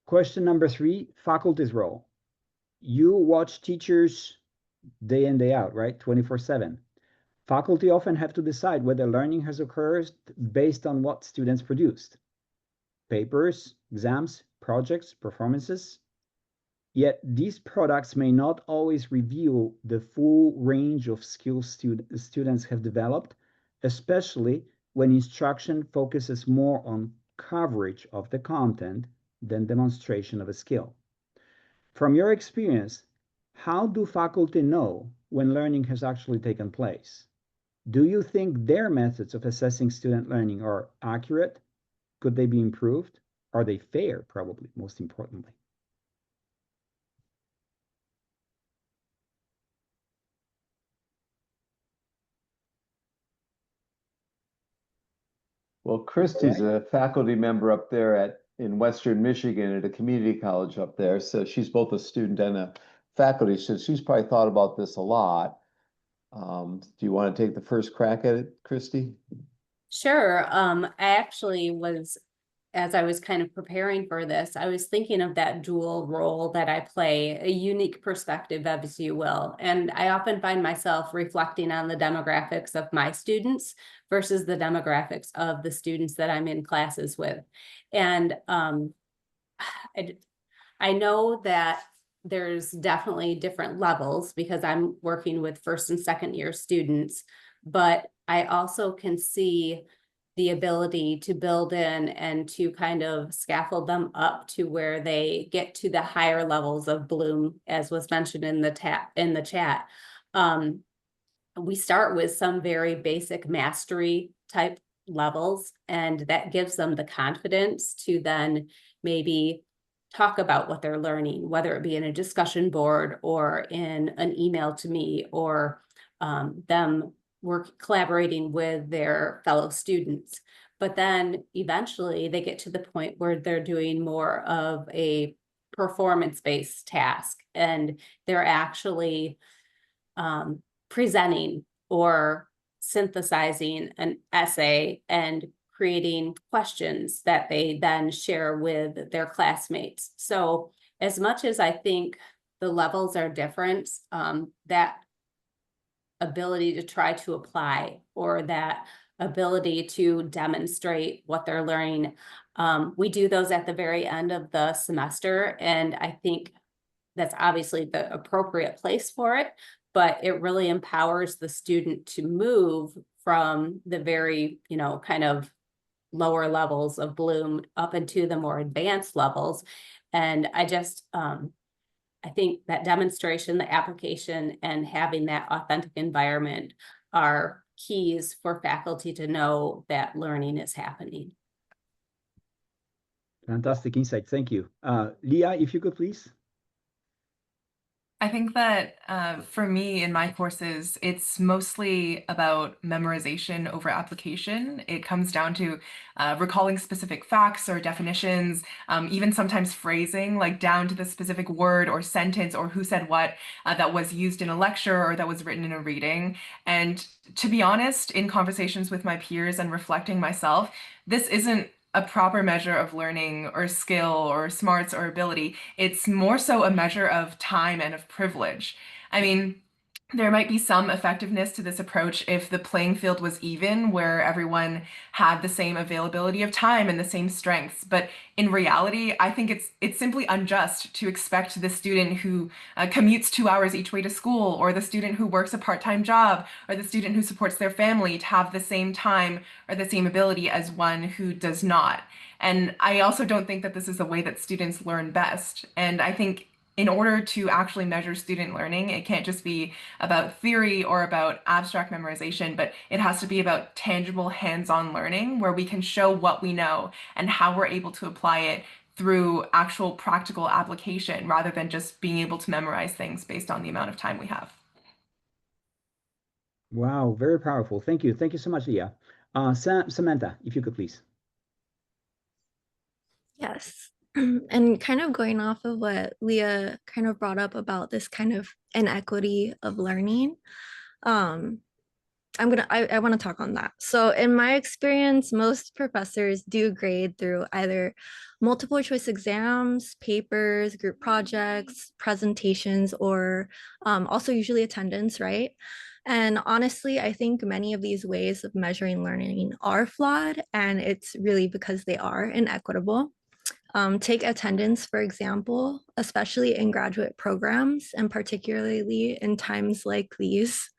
Question number 3, faculty's role. You watch teachers day in, day out, right? 24/7. Faculty often have to decide whether learning has occurred based on what students produced. Papers, exams, projects, performances. Yet these products may not always reveal the full range of skills students have developed, especially when instruction focuses more on coverage of the content than demonstration of a skill. From your experience, how do faculty know when learning has actually taken place? Do you think their methods of assessing student learning are accurate? Could they be improved? Are they fair, probably, most importantly? Well, Christy's a faculty member up there in Western Michigan at a community college up there. So she's both a student and a faculty. So she's probably thought about this a lot. Do you want to take the first crack at it, Christy? Sure. I actually was, as I was kind of preparing for this, I was thinking of that dual role that I play, a unique perspective, as you will. And I often find myself reflecting on the demographics of my students versus the demographics of the students that I'm in classes with. And I know that there's definitely different levels because I'm working with first and second year students, but I also can see the ability to build in and to kind of scaffold them up to where they get to the higher levels of bloom, as was mentioned in the chat. We start with some very basic mastery type levels, and that gives them the confidence to then maybe talk about what they're learning, whether it be in a discussion board or in an email to me, or them collaborating with their fellow students. But then eventually they get to the point where they're doing more of a performance-based task, and they're actually presenting or synthesizing an essay and creating questions that they then share with their classmates. So as much as I think the levels are different, that ability to try to apply, or that ability to demonstrate what they're learning, we do those at the very end of the semester. And I think that's obviously the appropriate place for it, but it really empowers the student to move from the very, kind of lower levels of bloom up into the more advanced levels. And I think that demonstration, the application, and having that authentic environment are keys for faculty to know that learning is happening. Fantastic insight. Thank you. Leah, if you could please. I think that for me in my courses, it's mostly about memorization over application. It comes down to recalling specific facts or definitions, even sometimes phrasing, like down to the specific word or sentence or who said what that was used in a lecture or that was written in a reading. And to be honest, in conversations with my peers and reflecting myself, this isn't a proper measure of learning or skill or smarts or ability. It's more so a measure of time and of privilege. I mean, there might be some effectiveness to this approach if the playing field was even, where everyone had the same availability of time and the same strengths. But in reality, I think it's simply unjust to expect the student who commutes 2 hours each way to school, or the student who works a part-time job, or the student who supports their family to have the same time or the same ability as one who does not. And I also don't think that this is the way that students learn best. And I think in order to actually measure student learning, it can't just be about theory or about abstract memorization, but it has to be about tangible hands-on learning where we can show what we know and how we're able to apply it through actual practical application rather than just being able to memorize things based on the amount of time we have. Wow, very powerful. Thank you. Thank you so much, Leah. Samantha, if you could please. Yes. And kind of going off of what Leah kind of brought up about this kind of inequity of learning, I want to talk on that. So in my experience, most professors do grade through either multiple choice exams, papers, group projects, presentations, or also usually attendance, right? And honestly, I think many of these ways of measuring learning are flawed, and it's really because they are inequitable. Take attendance, for example, especially in graduate programs, and particularly in times like these.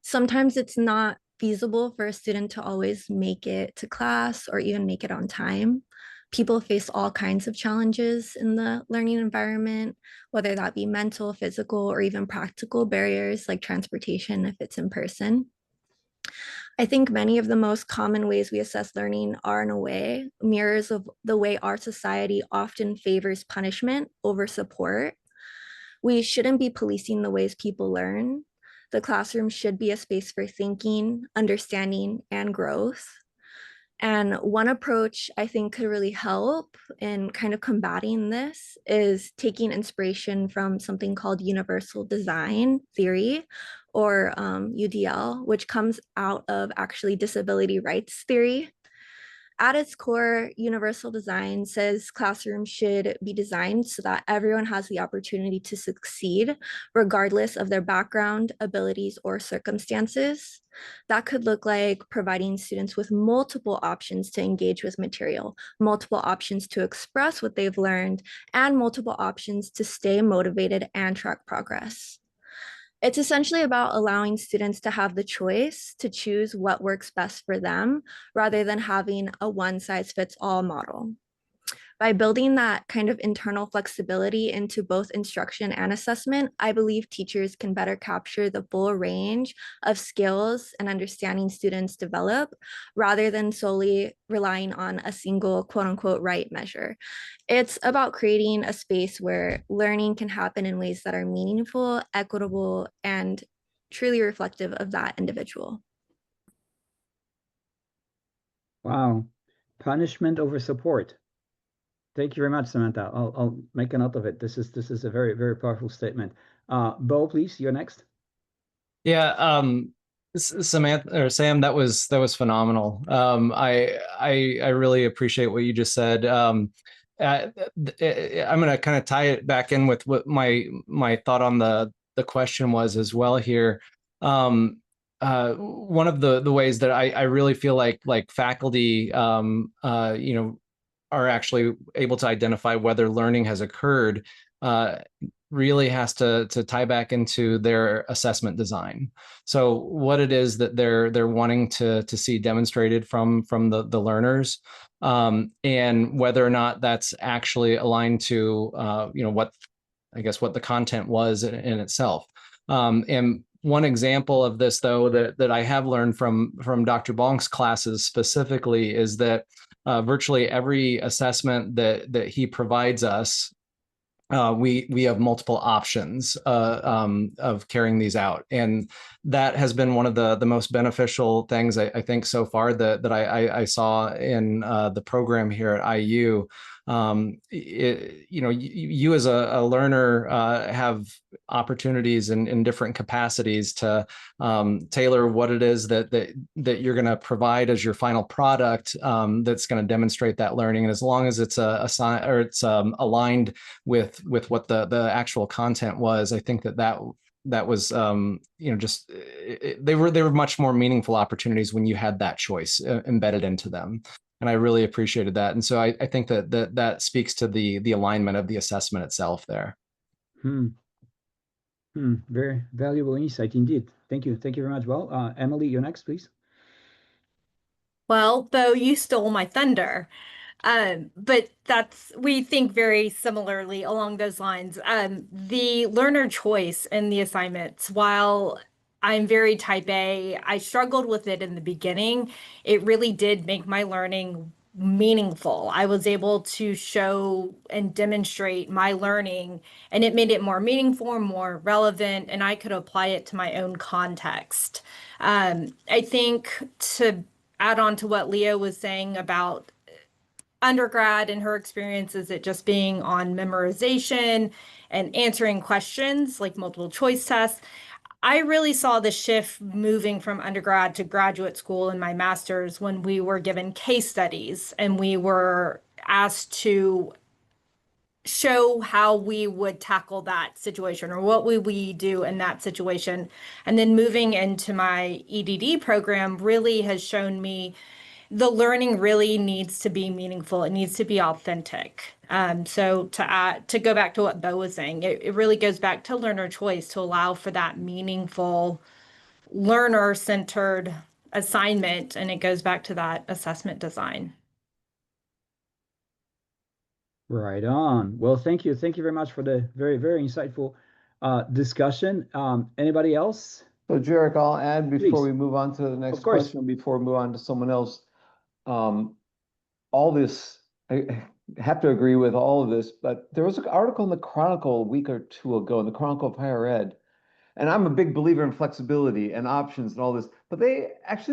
Sometimes it's not feasible for a student to always make it to class or even make it on time. People face all kinds of challenges in the learning environment, whether that be mental, physical, or even practical barriers like transportation if it's in person. I think many of the most common ways we assess learning are, in a way, mirrors of the way our society often favors punishment over support. We shouldn't be policing the ways people learn. The classroom should be a space for thinking, understanding, and growth. And one approach I think could really help in kind of combating this is taking inspiration from something called universal design theory, or UDL, which comes out of actually disability rights theory. At its core, universal design says classrooms should be designed so that everyone has the opportunity to succeed, regardless of their background, abilities, or circumstances. That could look like providing students with multiple options to engage with material, multiple options to express what they've learned, and multiple options to stay motivated and track progress. It's essentially about allowing students to have the choice to choose what works best for them rather than having a one size fits all model. By building that kind of internal flexibility into both instruction and assessment, I believe teachers can better capture the full range of skills and understanding students develop rather than solely relying on a single quote unquote right measure. It's about creating a space where learning can happen in ways that are meaningful, equitable, and truly reflective of that individual. Wow. Punishment over support. Thank you very much, Samantha. I'll make a note of it. This is a very, very powerful statement. Bo, please, you're next. Yeah, Samantha or Sam, that was phenomenal. I really appreciate what you just said. I'm going to kind of tie it back in with what my thought on the question was as well here. One of the ways that I really feel like faculty, are actually able to identify whether learning has occurred, really has to tie back into their assessment design. So what it is that they're wanting to see demonstrated from the learners, and whether or not that's actually aligned to what the content was in itself. And one example of this, though, that I have learned from Dr. Bonk's classes specifically is that virtually every assessment that he provides us, we have multiple options of carrying these out, and that has been one of the most beneficial things I think so far that I saw in the program here at IU. You as a learner have opportunities in different capacities to tailor what it is that you're going to provide as your final product, that's going to demonstrate that learning. And as long as it's aligned with what the actual content was, I think that was they were much more meaningful opportunities when you had that choice embedded into them. And I really appreciated that. And so I think that speaks to the alignment of the assessment itself there. Very valuable insight indeed. Thank you. Thank you very much. Well, Emily, you're next, please. Well, Bo, you stole my thunder. But we think very similarly along those lines. The learner choice in the assignments, while I'm very type A, I struggled with it in the beginning. It really did make my learning meaningful. I was able to show and demonstrate my learning, and it made it more meaningful, more relevant, and I could apply it to my own context. I think to add on to what Leah was saying about undergrad and her experiences, it just being on memorization and answering questions like multiple choice tests, I really saw the shift moving from undergrad to graduate school in my master's when we were given case studies and we were asked to show how we would tackle that situation or what would we do in that situation. And then moving into my EDD program really has shown me the learning really needs to be meaningful. It needs to be authentic. So to go back to what Bo was saying, it really goes back to learner choice to allow for that meaningful learner-centered assignment, and it goes back to that assessment design. Right on. Well, thank you. Thank you very much for the very, very insightful discussion. Anybody else? So Jarek, I'll add before Please. we move on to the next Of course. question, before we move on to someone else. All this, I have to agree with all of this, but there was an article in the Chronicle a week or two ago, in the Chronicle of Higher Ed, and I'm a big believer in flexibility and options and all this, but the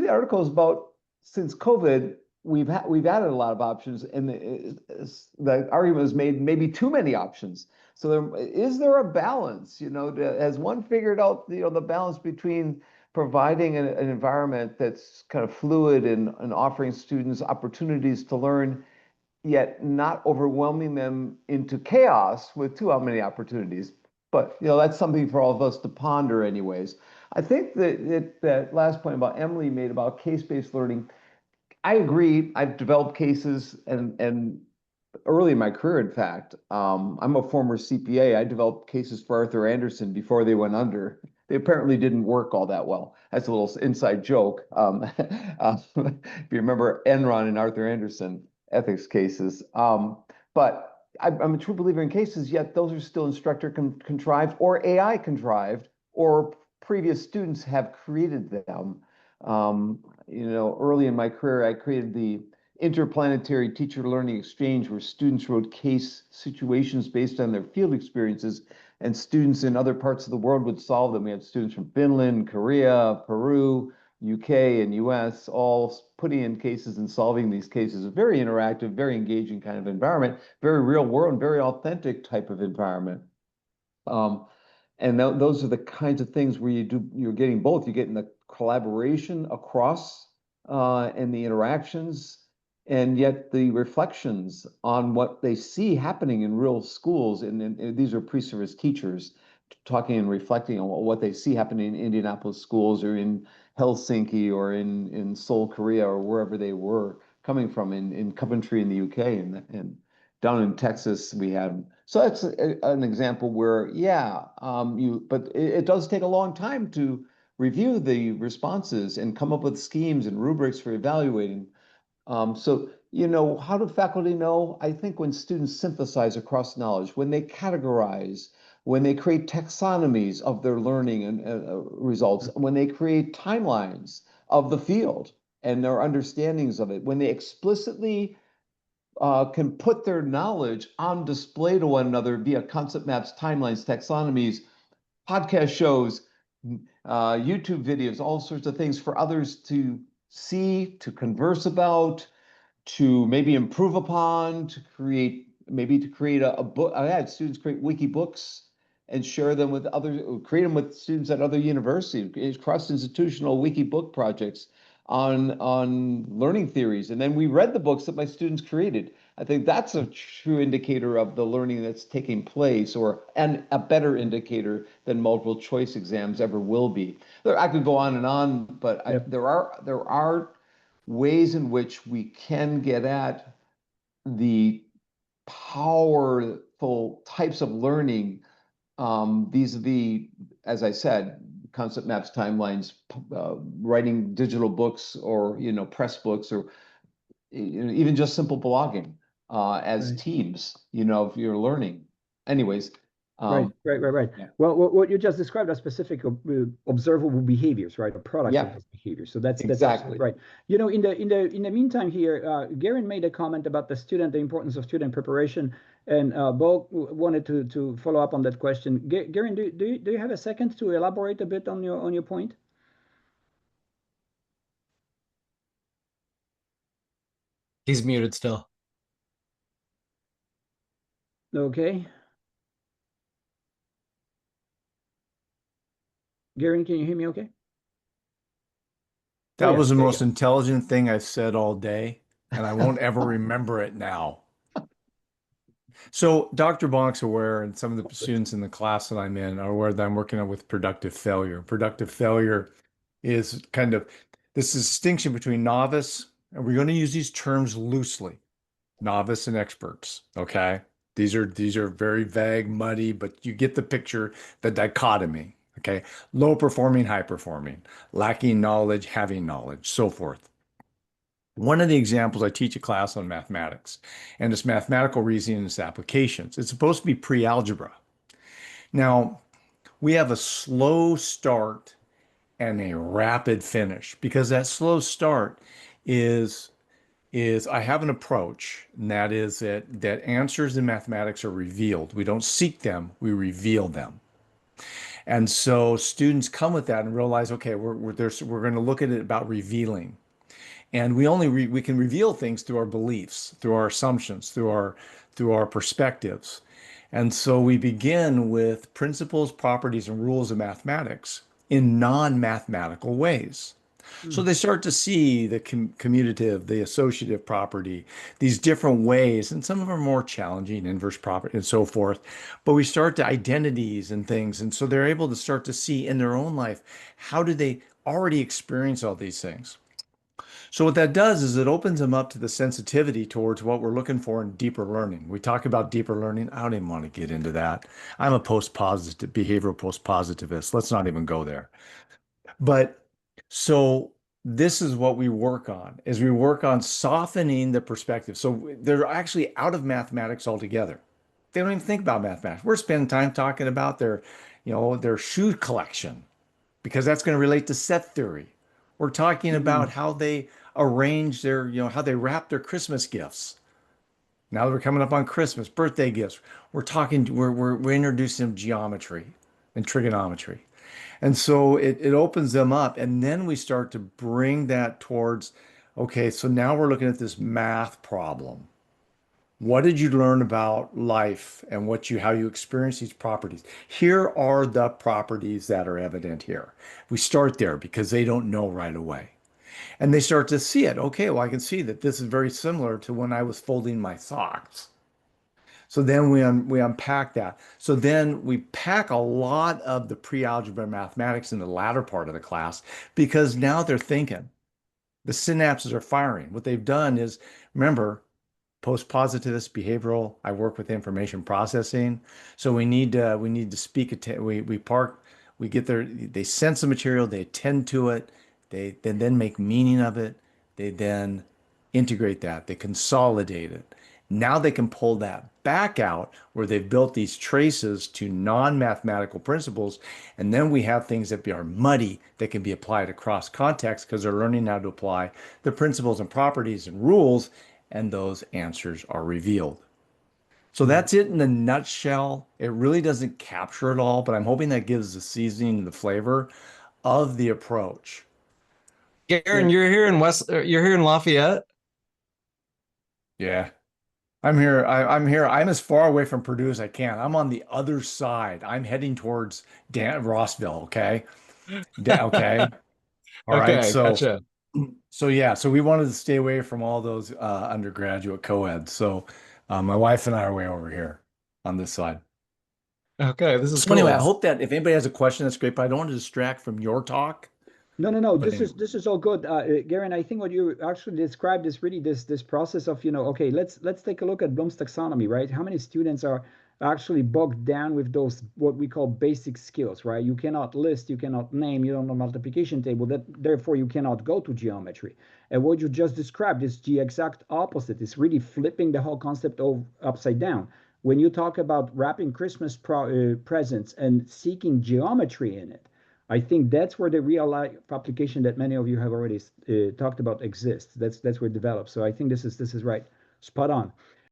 article is about, since COVID, we've added a lot of options, and the argument is made maybe too many options. So is there a balance? Has one figured out the balance between providing an environment that's kind of fluid and offering students opportunities to learn, yet not overwhelming them into chaos with too many opportunities? But that's something for all of us to ponder anyways. I think that last point about Emily made about case-based learning, I agree. I've developed cases and early in my career, in fact, I'm a former CPA. I developed cases for Arthur Andersen before they went under. They apparently didn't work all that well. That's a little inside joke. If you remember Enron and Arthur Andersen ethics cases. But I'm a true believer in cases, yet those are still instructor contrived or AI contrived, or previous students have created them. Early in my career, I created the Interplanetary Teacher Learning Exchange, where students wrote case situations based on their field experiences, and students in other parts of the world would solve them. We had students from Finland, Korea, Peru, UK, and US, all putting in cases and solving these cases. A very interactive, very engaging kind of environment, very real world and very authentic type of environment. And those are the kinds of things where you're getting both. You're getting the collaboration across and the interactions, and yet the reflections on what they see happening in real schools. And these are pre-service teachers talking and reflecting on what they see happening in Indianapolis schools or in Helsinki or in Seoul, Korea, or wherever they were coming from, in Coventry in the UK, and down in Texas we had. So that's an example where, but it does take a long time to review the responses and come up with schemes and rubrics for evaluating. So, how do faculty know? I think when students synthesize across knowledge, when they categorize, when they create taxonomies of their learning and results, when they create timelines of the field and their understandings of it, when they explicitly can put their knowledge on display to one another via concept maps, timelines, taxonomies, podcast shows, YouTube videos, all sorts of things for others to see, to converse about, to maybe improve upon, to create a book. I had students create wiki books and share them with others, create them with students at other universities, cross-institutional wiki book projects on learning theories. And then we read the books that my students created. I think that's a true indicator of the learning that's taking place, and a better indicator than multiple choice exams ever will be. I could go on, but there are ways in which we can get at the powerful types of learning, vis-a-vis, as I said, concept maps, timelines, writing digital books, or press books, or even just simple blogging as Right. teams. If you're learning, anyways. Right. Yeah. Well, what you just described are specific observable behaviors, right? Or products of those behaviors. So that's Exactly. absolutely right. In the meantime here, Garen made a comment about the importance of student preparation, and Bo wanted to follow up on that question. Garen, do you have a second to elaborate a bit on your point? He's muted still. Okay. Garen, can you hear me okay? That yeah, was the there you most go. intelligent thing I've said all day, and I won't ever remember it now. So Dr. Bonk's aware, and some of the students in the class that I'm in are aware that I'm working on with productive failure. Productive failure is kind of this distinction between novice, and we're going to use these terms loosely, novice and experts. Okay. These are very vague, muddy, but you get the picture, the dichotomy. Okay. Low performing, high performing, lacking knowledge, having knowledge, so forth. One of the examples I teach a class on mathematics, and it's mathematical reasoning and its applications. It's supposed to be pre-algebra. Now, we have a slow start and a rapid finish because that slow start is I have an approach, and that is that answers in mathematics are revealed. We don't seek them, we reveal them. And so students come with that and realize, okay, we're going to look at it about revealing. And we can reveal things through our beliefs, through our assumptions, through our perspectives. And so we begin with principles, properties, and rules of mathematics in non-mathematical ways. So Hmm. they start to see the commutative, the associative property, these different ways, and some of them are more challenging, inverse property, and so forth. But we start to identities and things, and so they're able to start to see in their own life how do they already experience all these things. So what that does is it opens them up to the sensitivity towards what we're looking for in deeper learning. We talk about deeper learning. I don't even want to get into that. I'm a post-positive behavioral post-positivist. Let's not even go there. But so this is what we work on is we work on softening the perspective. So they're actually out of mathematics altogether. They don't even think about mathematics. We're spending time talking about their shoe collection because that's going to relate to set theory. We're talking about Hmm. how they arrange how they wrap their Christmas gifts. Now that we're coming up on Christmas, birthday gifts, we're introducing geometry and trigonometry. And so it opens them up. And then we start to bring that towards, okay, so now we're looking at this math problem. What did you learn about life and how you experience these properties? Here are the properties that are evident here. We start there because they don't know right away. And they start to see it. Okay, well, I can see that this is very similar to when I was folding my socks. So then we unpack that. So then we pack a lot of the pre-algebra mathematics in the latter part of the class because now they're thinking. The synapses are firing. What they've done is, remember, post-positivist behavioral, I work with information processing. So we need to speak we park, we get there, they sense the material, they attend to it, they then make meaning of it, they then integrate that, they consolidate it. Now they can pull that back out where they've built these traces to non-mathematical principles. And then we have things that are muddy that can be applied across context because they're learning how to apply the principles and properties and rules, and those answers are revealed. So Hmm. that's it in a nutshell. It really doesn't capture it all, but I'm hoping that gives the seasoning and the flavor of the approach. Garen, Yeah. you're here in Lafayette. Yeah. I'm here. I'm here. I'm as far away from Purdue as I can. I'm on the other side. I'm heading towards Rossville. Okay. Okay. All right. Okay, So, gotcha. so yeah. So we wanted to stay away from all those undergraduate co-eds. So my wife and I are way over here on this side. Okay, this is So anyway, I cool. hope that if anybody has a question, that's great. But I don't want to distract from your talk. No, no, no. But This anyway. is this is all good, Garen. I think what you actually described is really this process of, okay, let's take a look at Bloom's taxonomy, right? How many students are actually bogged down with those what we call basic skills, right? You cannot list, you cannot name, you don't know multiplication table. That therefore you cannot go to geometry. And what you just described is the exact opposite. It's really flipping the whole concept of upside down. When you talk about wrapping Christmas presents and seeking geometry in it, I think that's where the real life application that many of you have already talked about exists. That's where it develops. So I think this is right, spot on.